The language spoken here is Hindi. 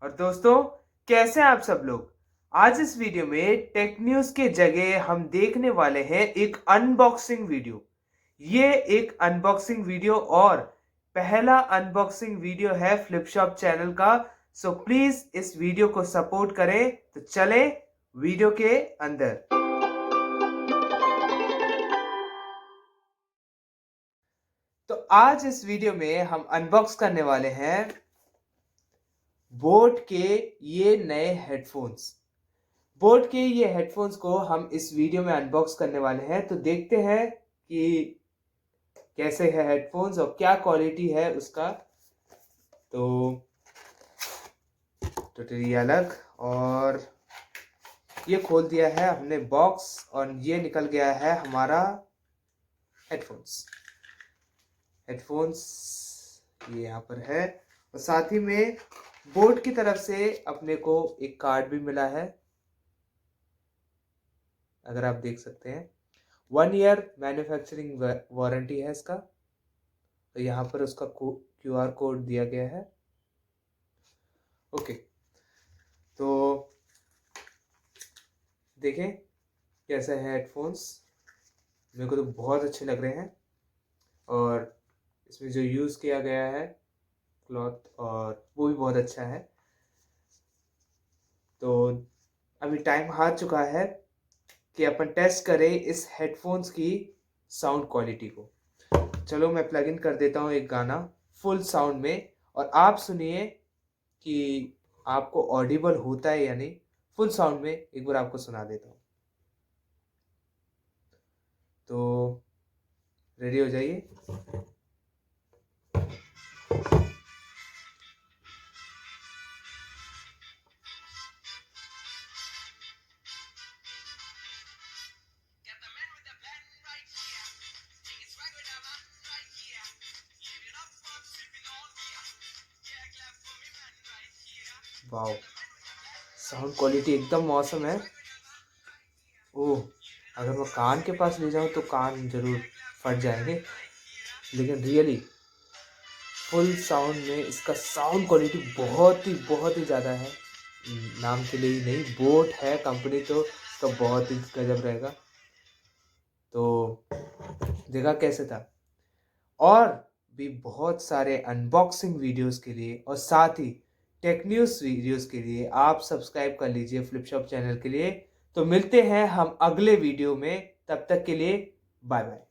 और दोस्तों, कैसे हैं आप सब लोग। आज इस वीडियो में टेक न्यूज के जगह हम देखने वाले हैं एक अनबॉक्सिंग वीडियो। ये एक अनबॉक्सिंग वीडियो और पहला अनबॉक्सिंग वीडियो है फ्लिपशॉप चैनल का। सो प्लीज इस वीडियो को सपोर्ट करें। तो चले वीडियो के अंदर। तो आज इस वीडियो में हम अनबॉक्स करने वाले हैं बोट के ये नए हेडफोन्स। बोट के ये हेडफोन्स को हम इस वीडियो में अनबॉक्स करने वाले हैं। तो देखते हैं कि कैसे है हेडफोन्स और क्या क्वालिटी है उसका। तो टोटली अलग, और ये खोल दिया है हमने बॉक्स और ये निकल गया है हमारा हेडफोन्स। ये यहाँ पर है और साथ ही में बोट की तरफ से अपने को एक कार्ड भी मिला है, अगर आप देख सकते हैं। 1 ईयर मैन्युफैक्चरिंग वारंटी है इसका। तो यहाँ पर उसका QR कोड दिया गया है। ओके, तो देखें कैसे है हेडफोन्स। मेरे को तो बहुत अच्छे लग रहे हैं और इसमें जो यूज़ किया गया है क्लॉथ और वो भी बहुत अच्छा है। तो अभी टाइम आ चुका है कि अपन टेस्ट करें इस हेडफोन्स की साउंड क्वालिटी को। चलो मैं प्लग इन कर देता हूँ एक गाना फुल साउंड में और आप सुनिए कि आपको ऑडिबल होता है या नहीं। फुल साउंड में एक बार आपको सुना देता हूँ। तो रेडी हो जाइए। वाओ, साउंड क्वालिटी एकदम मौसम है। ओह, अगर मैं कान के पास ले जाऊँ तो कान जरूर फट जाएंगे, लेकिन रियली फुल साउंड में इसका साउंड क्वालिटी बहुत ही ज़्यादा है। नाम के लिए ही नहीं, बोट है कंपनी तो इसका बहुत ही गजब रहेगा। तो देखा कैसे था। और भी बहुत सारे अनबॉक्सिंग वीडियोस के लिए और साथ ही टेक न्यूज़ वीडियोस के लिए आप सब्सक्राइब कर लीजिए फ्लिपशॉप चैनल के लिए। तो मिलते हैं हम अगले वीडियो में, तब तक के लिए बाय बाय।